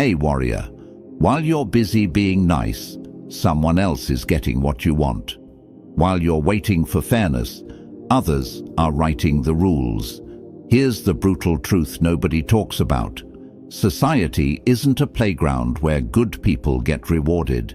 Hey warrior, while you're busy being nice, someone else is getting what you want. While you're waiting for fairness, others are writing the rules. Here's the brutal truth nobody talks about. Society isn't a playground where good people get rewarded.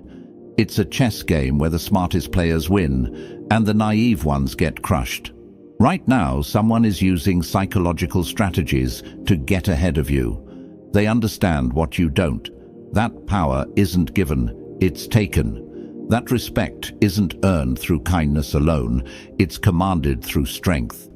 It's a chess game where the smartest players win and the naive ones get crushed. Right now, someone is using psychological strategies to get ahead of you. They understand what you don't. That power isn't given, it's taken. That respect isn't earned through kindness alone, it's commanded through strength.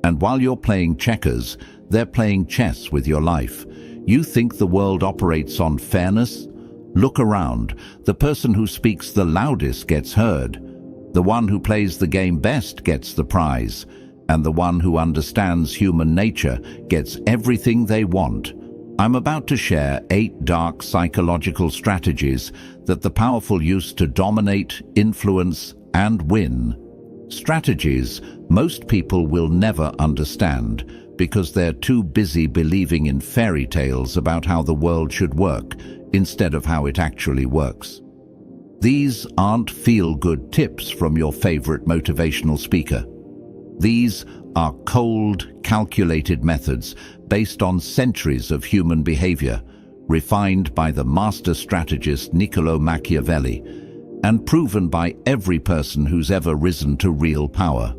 And while you're playing checkers, they're playing chess with your life. You think the world operates on fairness? Look around. The person who speaks the loudest gets heard. The one who plays the game best gets the prize. And the one who understands human nature gets everything they want. I'm about to share 8 dark psychological strategies that the powerful use to dominate, influence, and win. Strategies most people will never understand because they're too busy believing in fairy tales about how the world should work instead of how it actually works. These aren't feel-good tips from your favorite motivational speaker. These are cold, calculated methods based on centuries of human behavior, refined by the master strategist Niccolo Machiavelli, and proven by every person who's ever risen to real power.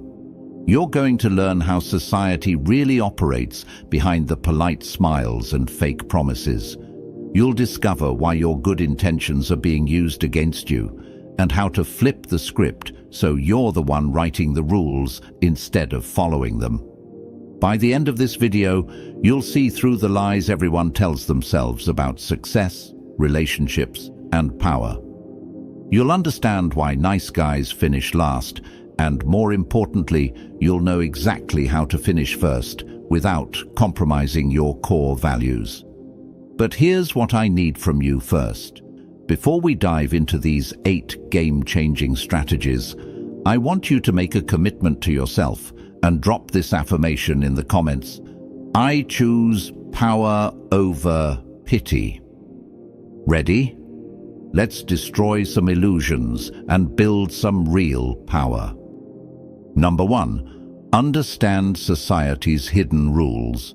You're going to learn how society really operates behind the polite smiles and fake promises. You'll discover why your good intentions are being used against you, and how to flip the script so you're the one writing the rules instead of following them. By the end of this video, you'll see through the lies everyone tells themselves about success, relationships, and power. You'll understand why nice guys finish last, and more importantly, you'll know exactly how to finish first without compromising your core values. But here's what I need from you first. Before we dive into these 8 game-changing strategies, I want you to make a commitment to yourself and drop this affirmation in the comments. I choose power over pity. Ready? Let's destroy some illusions and build some real power. Number 1. Understand society's hidden rules.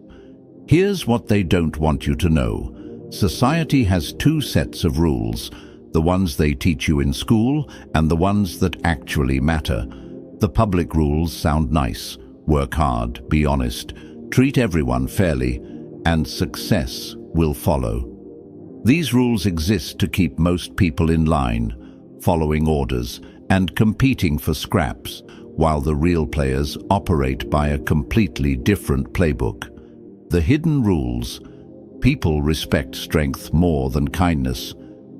Here's what they don't want you to know. Society has 2 sets of rules, the ones they teach you in school and the ones that actually matter. The public rules sound nice. Work hard, be honest, treat everyone fairly, and success will follow. These rules exist to keep most people in line, following orders, and competing for scraps, while the real players operate by a completely different playbook. The hidden rules. People respect strength more than kindness.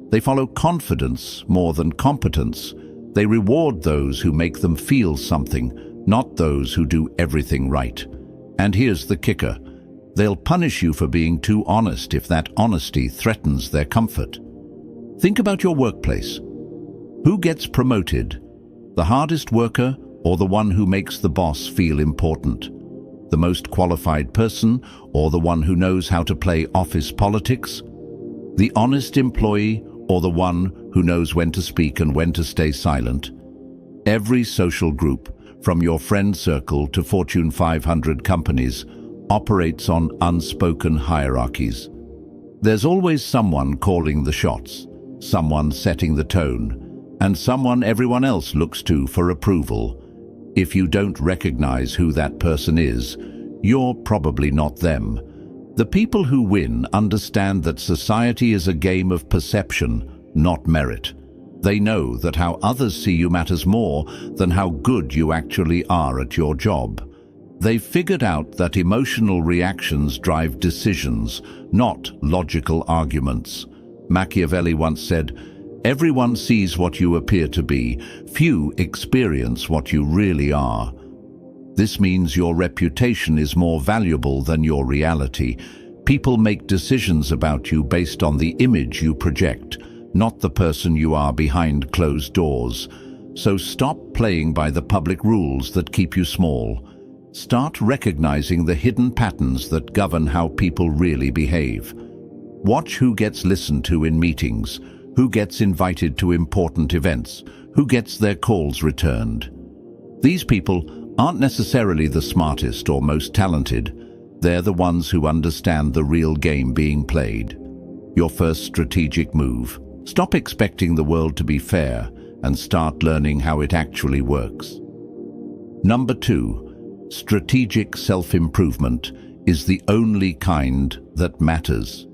They follow confidence more than competence. They reward those who make them feel something, not those who do everything right. And here's the kicker. They'll punish you for being too honest if that honesty threatens their comfort. Think about your workplace. Who gets promoted? The hardest worker or the one who makes the boss feel important? The most qualified person or the one who knows how to play office politics? The honest employee or the one who knows when to speak and when to stay silent? Every social group, from your friend circle to Fortune 500 companies, operates on unspoken hierarchies. There's always someone calling the shots, someone setting the tone, and someone everyone else looks to for approval. If you don't recognize who that person is, you're probably not them. The people who win understand that society is a game of perception, not merit. They know that how others see you matters more than how good you actually are at your job. They've figured out that emotional reactions drive decisions, not logical arguments. Machiavelli once said, "Everyone sees what you appear to be. Few experience what you really are." This means your reputation is more valuable than your reality. People make decisions about you based on the image you project, not the person you are behind closed doors. So stop playing by the public rules that keep you small. Start recognizing the hidden patterns that govern how people really behave. Watch who gets listened to in meetings, who gets invited to important events, who gets their calls returned. These people aren't necessarily the smartest or most talented. They're the ones who understand the real game being played. Your first strategic move: stop expecting the world to be fair and start learning how it actually works. Number 2, strategic self-improvement is the only kind that matters.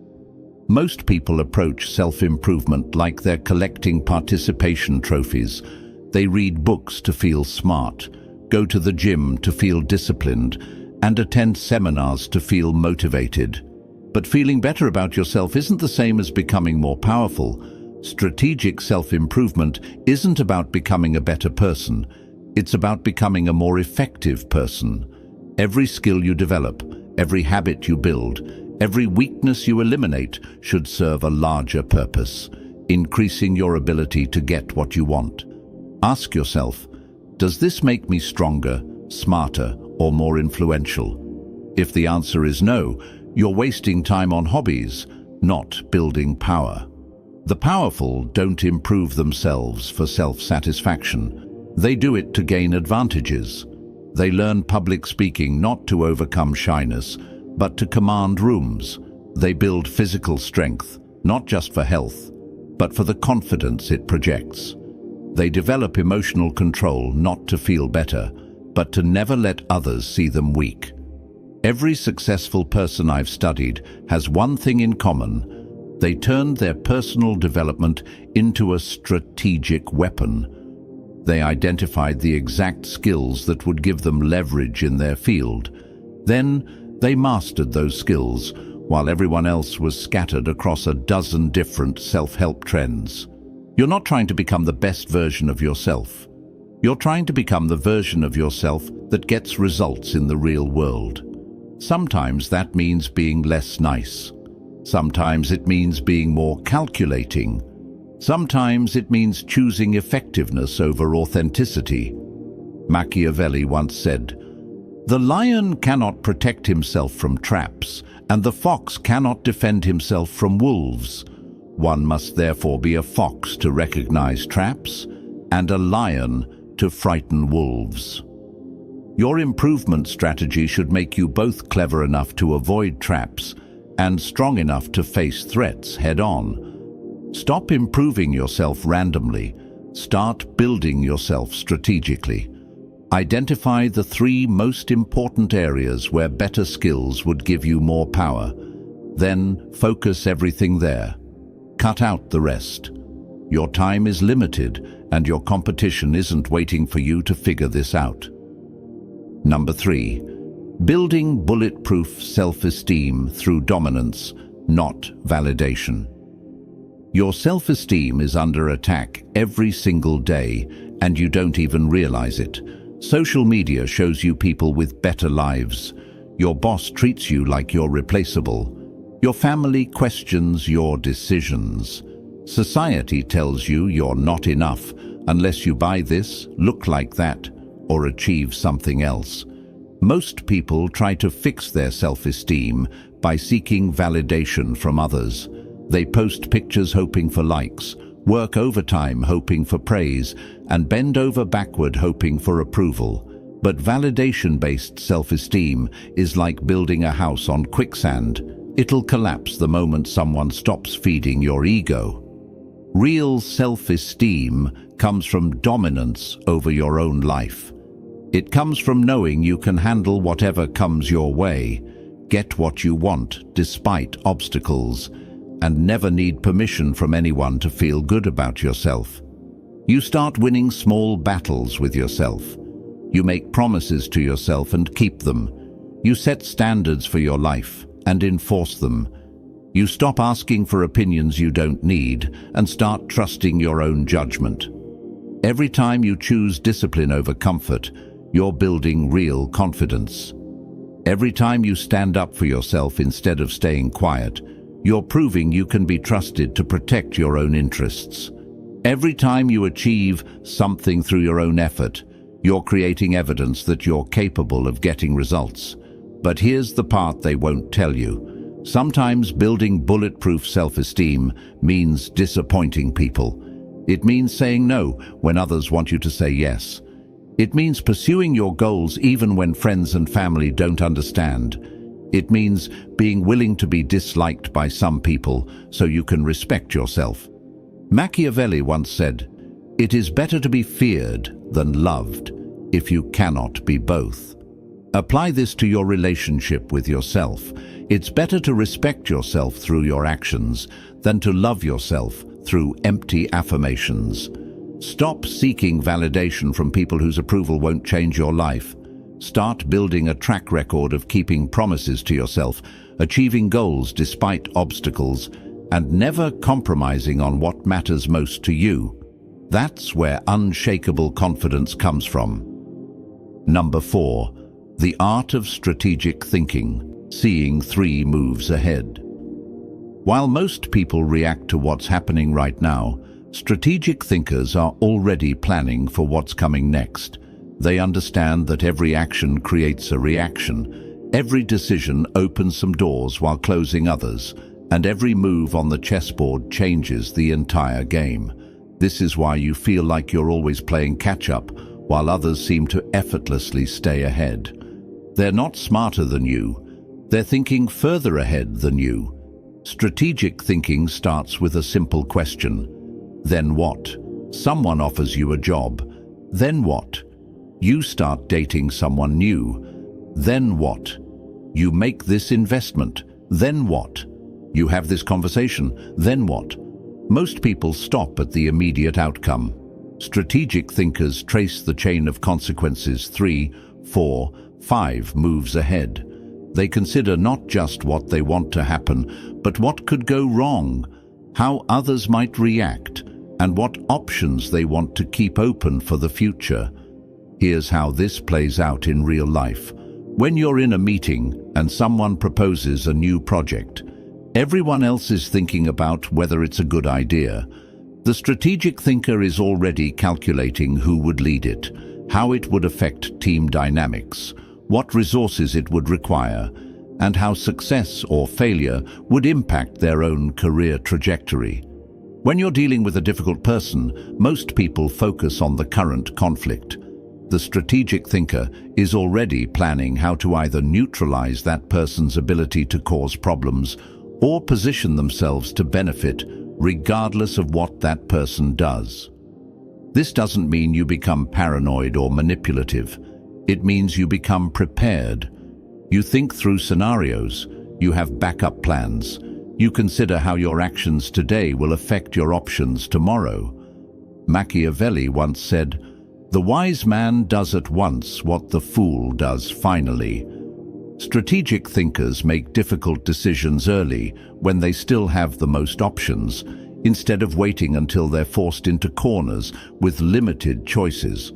Most people approach self-improvement like they're collecting participation trophies. They read books to feel smart, go to the gym to feel disciplined, and attend seminars to feel motivated. But feeling better about yourself isn't the same as becoming more powerful. Strategic self-improvement isn't about becoming a better person. It's about becoming a more effective person. Every skill you develop, every habit you build, every weakness you eliminate should serve a larger purpose, increasing your ability to get what you want. Ask yourself, does this make me stronger, smarter, or more influential? If the answer is no, you're wasting time on hobbies, not building power. The powerful don't improve themselves for self-satisfaction. They do it to gain advantages. They learn public speaking not to overcome shyness, but to command rooms. They build physical strength, not just for health, but for the confidence it projects. They develop emotional control not to feel better, but to never let others see them weak. Every successful person I've studied has one thing in common: they turned their personal development into a strategic weapon. They identified the exact skills that would give them leverage in their field. Then they mastered those skills while everyone else was scattered across a dozen different self-help trends. You're not trying to become the best version of yourself. You're trying to become the version of yourself that gets results in the real world. Sometimes that means being less nice. Sometimes it means being more calculating. Sometimes it means choosing effectiveness over authenticity. Machiavelli once said, "The lion cannot protect himself from traps, and the fox cannot defend himself from wolves. One must therefore be a fox to recognize traps, and a lion to frighten wolves." Your improvement strategy should make you both clever enough to avoid traps and strong enough to face threats head-on. Stop improving yourself randomly. Start building yourself strategically. Identify the 3 most important areas where better skills would give you more power. Then focus everything there. Cut out the rest. Your time is limited, and your competition isn't waiting for you to figure this out. Number 3. Building bulletproof self-esteem through dominance, not validation. Your self-esteem is under attack every single day, and you don't even realize it. Social media shows you people with better lives. Your boss treats you like you're replaceable. Your family questions your decisions. Society tells you you're not enough unless you buy this, look like that, or achieve something else. Most people try to fix their self-esteem by seeking validation from others. They post pictures hoping for likes, work overtime hoping for praise, and bend over backward hoping for approval. But validation-based self-esteem is like building a house on quicksand. It'll collapse the moment someone stops feeding your ego. Real self-esteem comes from dominance over your own life. It comes from knowing you can handle whatever comes your way, get what you want despite obstacles, and never need permission from anyone to feel good about yourself. You start winning small battles with yourself. You make promises to yourself and keep them. You set standards for your life and enforce them. You stop asking for opinions you don't need and start trusting your own judgment. Every time you choose discipline over comfort, you're building real confidence. Every time you stand up for yourself instead of staying quiet, you're proving you can be trusted to protect your own interests. Every time you achieve something through your own effort, you're creating evidence that you're capable of getting results. But here's the part they won't tell you. Sometimes building bulletproof self-esteem means disappointing people. It means saying no when others want you to say yes. It means pursuing your goals even when friends and family don't understand. It means being willing to be disliked by some people so you can respect yourself. Machiavelli once said, "It is better to be feared than loved if you cannot be both." Apply this to your relationship with yourself. It's better to respect yourself through your actions than to love yourself through empty affirmations. Stop seeking validation from people whose approval won't change your life. Start building a track record of keeping promises to yourself, achieving goals despite obstacles, and never compromising on what matters most to you. That's where unshakable confidence comes from. Number 4. The art of strategic thinking, seeing 3 moves ahead. While most people react to what's happening right now, strategic thinkers are already planning for what's coming next. They understand that every action creates a reaction, every decision opens some doors while closing others, and every move on the chessboard changes the entire game. This is why you feel like you're always playing catch-up, while others seem to effortlessly stay ahead. They're not smarter than you. They're thinking further ahead than you. Strategic thinking starts with a simple question. Then what? Someone offers you a job. Then what? You start dating someone new. Then what? You make this investment. Then what? You have this conversation. Then what? Most people stop at the immediate outcome. Strategic thinkers trace the chain of consequences 3, 4, 5 moves ahead. They consider not just what they want to happen, but what could go wrong, how others might react, and what options they want to keep open for the future. Here's how this plays out in real life. When you're in a meeting and someone proposes a new project, everyone else is thinking about whether it's a good idea. The strategic thinker is already calculating who would lead it, how it would affect team dynamics, what resources it would require, and how success or failure would impact their own career trajectory. When you're dealing with a difficult person, most people focus on the current conflict. The strategic thinker is already planning how to either neutralize that person's ability to cause problems or position themselves to benefit regardless of what that person does. This doesn't mean you become paranoid or manipulative. It means you become prepared. You think through scenarios. You have backup plans. You consider how your actions today will affect your options tomorrow. Machiavelli once said, "The wise man does at once what the fool does finally." Strategic thinkers make difficult decisions early when they still have the most options, instead of waiting until they're forced into corners with limited choices.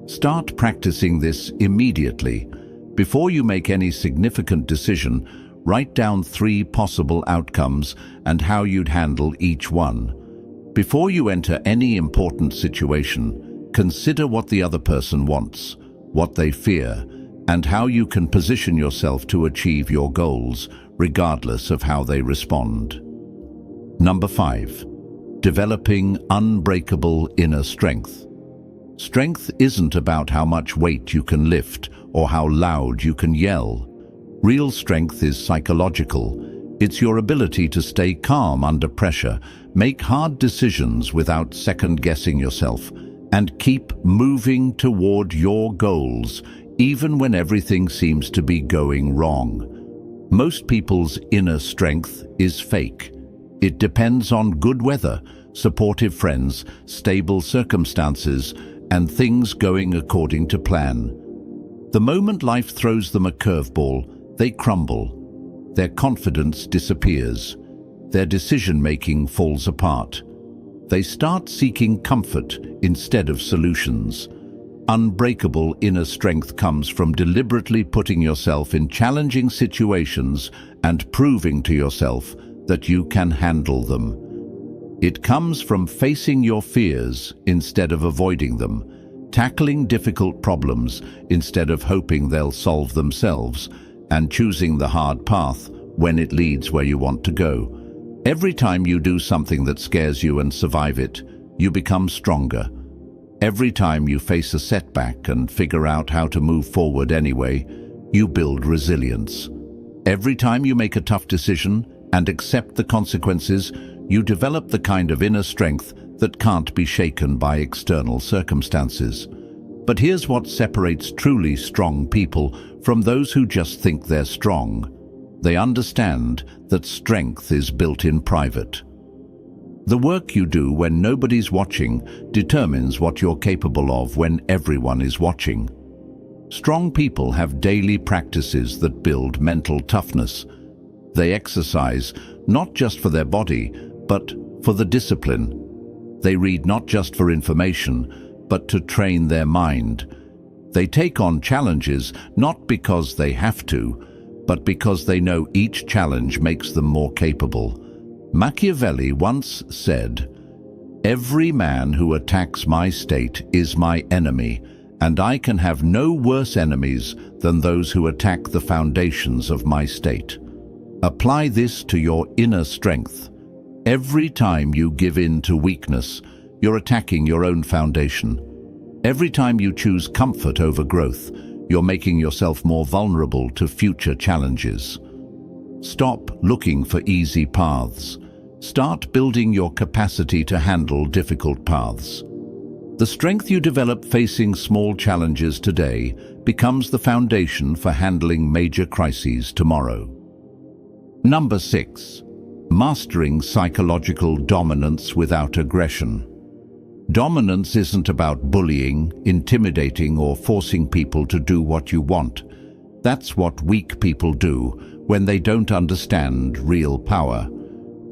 Start practicing this immediately. Before you make any significant decision, write down 3 possible outcomes and how you'd handle each one. Before you enter any important situation, consider what the other person wants, what they fear, and how you can position yourself to achieve your goals, regardless of how they respond. Number 5. Developing unbreakable inner strength. Strength isn't about how much weight you can lift or how loud you can yell. Real strength is psychological. It's your ability to stay calm under pressure, make hard decisions without second-guessing yourself, and keep moving toward your goals, even when everything seems to be going wrong. Most people's inner strength is fake. It depends on good weather, supportive friends, stable circumstances, and things going according to plan. The moment life throws them a curveball, they crumble. Their confidence disappears. Their decision-making falls apart. They start seeking comfort instead of solutions. Unbreakable inner strength comes from deliberately putting yourself in challenging situations and proving to yourself that you can handle them. It comes from facing your fears instead of avoiding them, tackling difficult problems instead of hoping they'll solve themselves, and choosing the hard path when it leads where you want to go. Every time you do something that scares you and survive it, you become stronger. Every time you face a setback and figure out how to move forward anyway, you build resilience. Every time you make a tough decision and accept the consequences, you develop the kind of inner strength that can't be shaken by external circumstances. But here's what separates truly strong people from those who just think they're strong. They understand that strength is built in private. The work you do when nobody's watching determines what you're capable of when everyone is watching. Strong people have daily practices that build mental toughness. They exercise not just for their body, but for the discipline. They read not just for information, but to train their mind. They take on challenges not because they have to, but because they know each challenge makes them more capable. Machiavelli once said, "Every man who attacks my state is my enemy, and I can have no worse enemies than those who attack the foundations of my state." Apply this to your inner strength. Every time you give in to weakness, you're attacking your own foundation. Every time you choose comfort over growth, you're making yourself more vulnerable to future challenges. Stop looking for easy paths. Start building your capacity to handle difficult paths. The strength you develop facing small challenges today becomes the foundation for handling major crises tomorrow. Number 6. Mastering psychological dominance without aggression. Dominance isn't about bullying, intimidating, or forcing people to do what you want. That's what weak people do when they don't understand real power.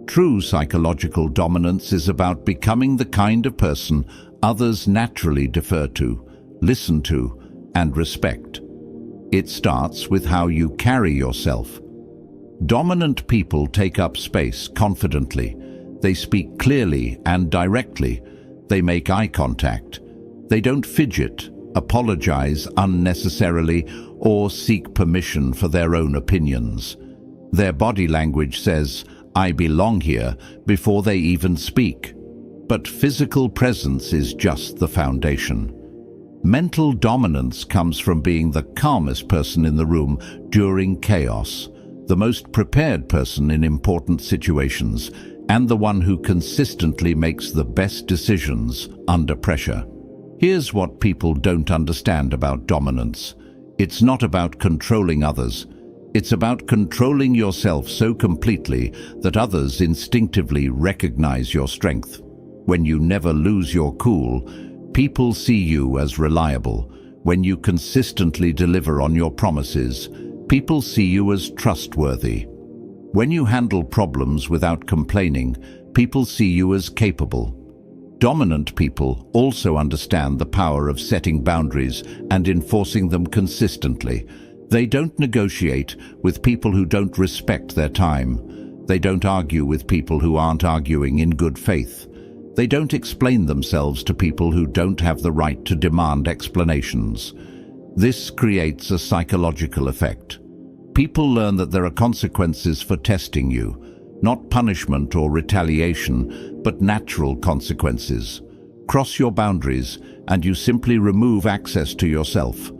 True psychological dominance is about becoming the kind of person others naturally defer to, listen to, and respect. It starts with how you carry yourself. Dominant people take up space confidently. They speak clearly and directly. They make eye contact. They don't fidget, apologize unnecessarily, or seek permission for their own opinions. Their body language says, "I belong here," before they even speak. But physical presence is just the foundation. Mental dominance comes from being the calmest person in the room during chaos, the most prepared person in important situations, and the one who consistently makes the best decisions under pressure. Here's what people don't understand about dominance. It's not about controlling others. It's about controlling yourself so completely that others instinctively recognize your strength. When you never lose your cool, people see you as reliable. When you consistently deliver on your promises, people see you as trustworthy. When you handle problems without complaining, people see you as capable. Dominant people also understand the power of setting boundaries and enforcing them consistently. They don't negotiate with people who don't respect their time. They don't argue with people who aren't arguing in good faith. They don't explain themselves to people who don't have the right to demand explanations. This creates a psychological effect. People learn that there are consequences for testing you, not punishment or retaliation, but natural consequences. Cross your boundaries and you simply remove access to yourself.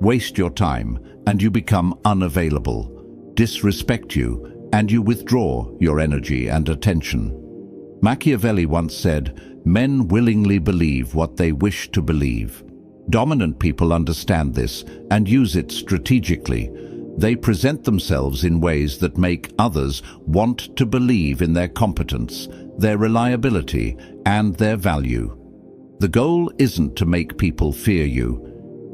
Waste your time and you become unavailable. Disrespect you and you withdraw your energy and attention. Machiavelli once said, "Men willingly believe what they wish to believe." Dominant people understand this and use it strategically. They present themselves in ways that make others want to believe in their competence, their reliability, and their value. The goal isn't to make people fear you.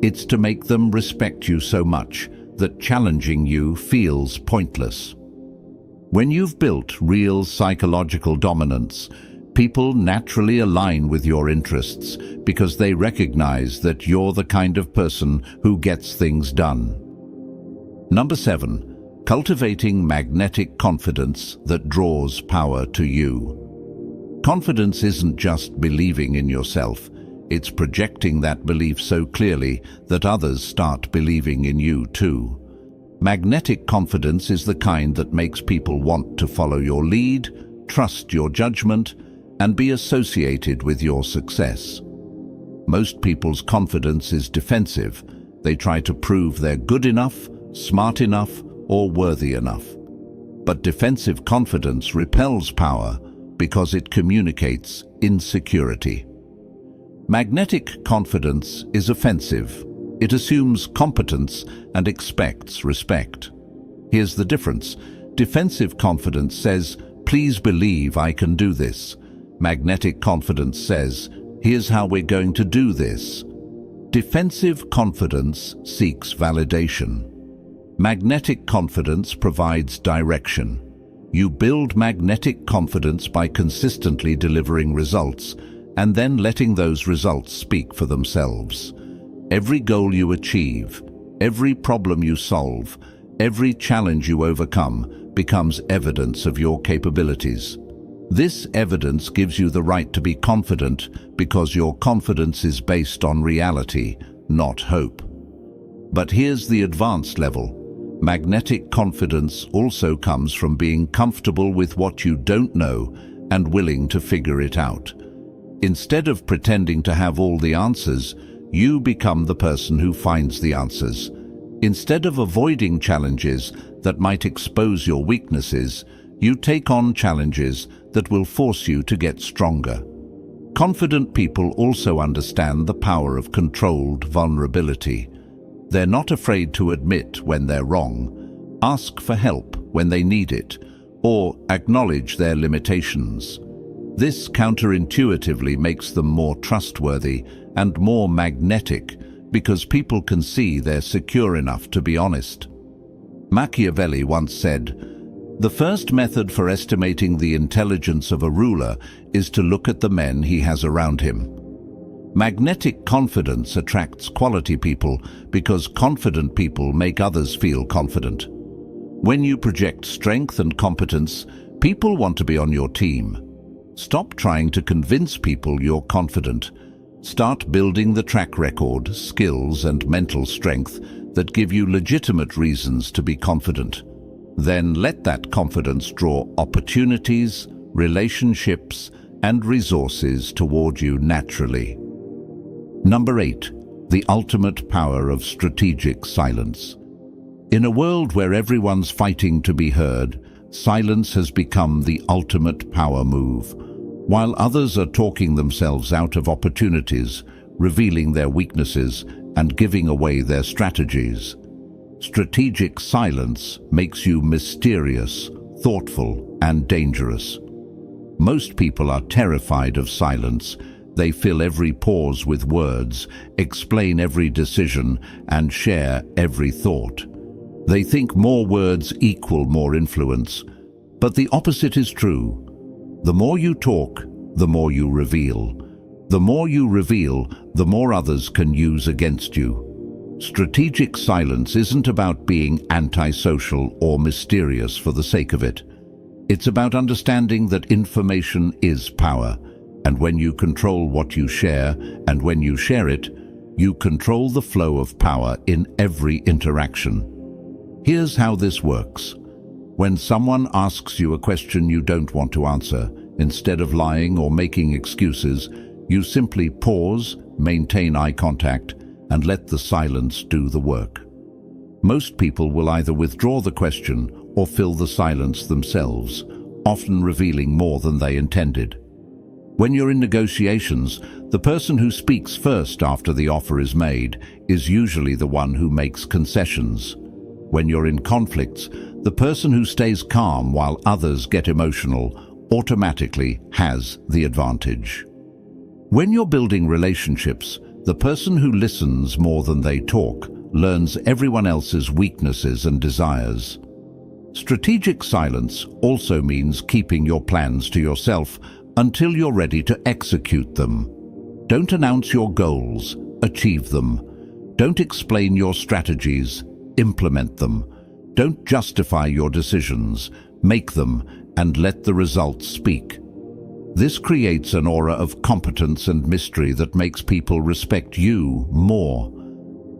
It's to make them respect you so much that challenging you feels pointless. When you've built real psychological dominance, people naturally align with your interests because they recognize that you're the kind of person who gets things done. Number 7. Cultivating magnetic confidence that draws power to you. Confidence isn't just believing in yourself. It's projecting that belief so clearly that others start believing in you too. Magnetic confidence is the kind that makes people want to follow your lead, trust your judgment, and be associated with your success. Most people's confidence is defensive. They try to prove they're good enough, smart enough, or worthy enough. But defensive confidence repels power because it communicates insecurity. Magnetic confidence is offensive. It assumes competence and expects respect. Here's the difference. Defensive confidence says, "Please believe I can do this." Magnetic confidence says, "Here's how we're going to do this." Defensive confidence seeks validation. Magnetic confidence provides direction. You build magnetic confidence by consistently delivering results and then letting those results speak for themselves. Every goal you achieve, every problem you solve, every challenge you overcome becomes evidence of your capabilities. This evidence gives you the right to be confident because your confidence is based on reality, not hope. But here's the advanced level. Magnetic confidence also comes from being comfortable with what you don't know and willing to figure it out. Instead of pretending to have all the answers, you become the person who finds the answers. Instead of avoiding challenges that might expose your weaknesses, you take on challenges that will force you to get stronger. Confident people also understand the power of controlled vulnerability. They're not afraid to admit when they're wrong, ask for help when they need it, or acknowledge their limitations. This counterintuitively makes them more trustworthy and more magnetic because people can see they're secure enough to be honest. Machiavelli once said, "The first method for estimating the intelligence of a ruler is to look at the men he has around him." Magnetic confidence attracts quality people because confident people make others feel confident. When you project strength and competence, people want to be on your team. Stop trying to convince people you're confident. Start building the track record, skills, and mental strength that give you legitimate reasons to be confident. Then let that confidence draw opportunities, relationships, and resources toward you naturally. Number 8. The ultimate power of strategic silence. In a world where everyone's fighting to be heard, silence has become the ultimate power move. While others are talking themselves out of opportunities, revealing their weaknesses, and giving away their strategies, strategic silence makes you mysterious, thoughtful, and dangerous. Most people are terrified of silence. They fill every pause with words, explain every decision, and share every thought. They think more words equal more influence. But the opposite is true. The more you talk, the more you reveal. The more you reveal, the more others can use against you. Strategic silence isn't about being antisocial or mysterious for the sake of it. It's about understanding that information is power. And when you control what you share, and when you share it, you control the flow of power in every interaction. Here's how this works. When someone asks you a question you don't want to answer, instead of lying or making excuses, you simply pause, maintain eye contact, and let the silence do the work. Most people will either withdraw the question or fill the silence themselves, often revealing more than they intended. When you're in negotiations, the person who speaks first after the offer is made is usually the one who makes concessions. When you're in conflicts, the person who stays calm while others get emotional automatically has the advantage. When you're building relationships, the person who listens more than they talk learns everyone else's weaknesses and desires. Strategic silence also means keeping your plans to yourself until you're ready to execute them. Don't announce your goals, achieve them. Don't explain your strategies, implement them. Don't justify your decisions, make them, and let the results speak. This creates an aura of competence and mystery that makes people respect you more.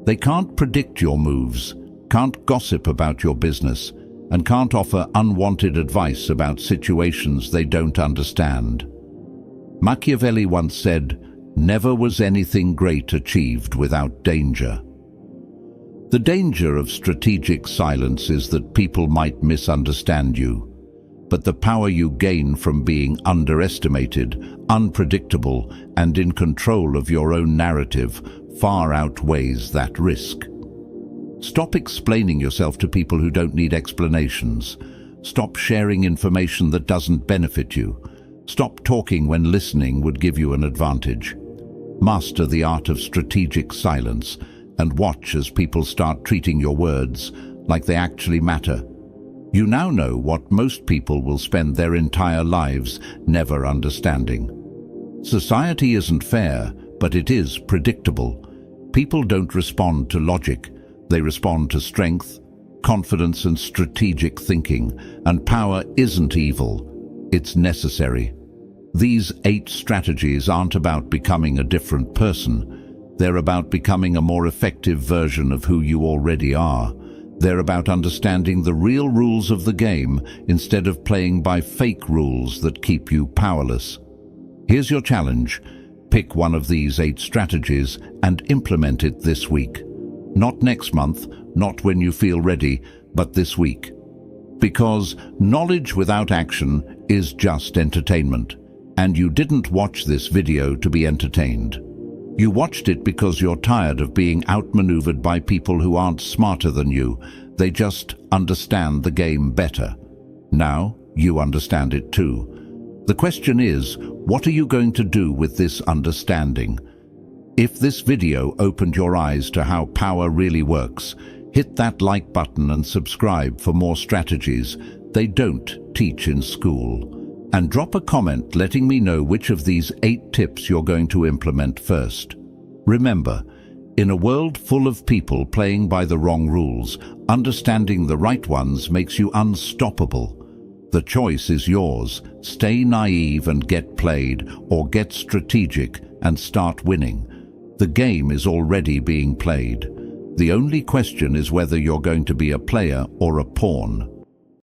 They can't predict your moves. can't gossip about your business, and can't offer unwanted advice about situations they don't understand. Machiavelli once said, "Never was anything great achieved without danger." The danger of strategic silence is that people might misunderstand you, but the power you gain from being underestimated, unpredictable, and in control of your own narrative far outweighs that risk. Stop explaining yourself to people who don't need explanations. Stop sharing information that doesn't benefit you. Stop talking when listening would give you an advantage. Master the art of strategic silence and watch as people start treating your words like they actually matter. You now know what most people will spend their entire lives never understanding. Society isn't fair, but it is predictable. People don't respond to logic. They respond to strength, confidence, and strategic thinking. And power isn't evil. It's necessary. These 8 strategies aren't about becoming a different person. They're about becoming a more effective version of who you already are. They're about understanding the real rules of the game instead of playing by fake rules that keep you powerless. Here's your challenge. Pick one of these 8 strategies and implement it this week. Not next month, not when you feel ready, but this week. Because knowledge without action is just entertainment. And you didn't watch this video to be entertained. You watched it because you're tired of being outmaneuvered by people who aren't smarter than you. They just understand the game better. Now, you understand it too. The question is, what are you going to do with this understanding? If this video opened your eyes to how power really works, hit that like button and subscribe for more strategies they don't teach in school. And drop a comment letting me know which of these 8 tips you're going to implement first. Remember, in a world full of people playing by the wrong rules, understanding the right ones makes you unstoppable. The choice is yours. Stay naive and get played, or get strategic and start winning. The game is already being played. The only question is whether you're going to be a player or a pawn.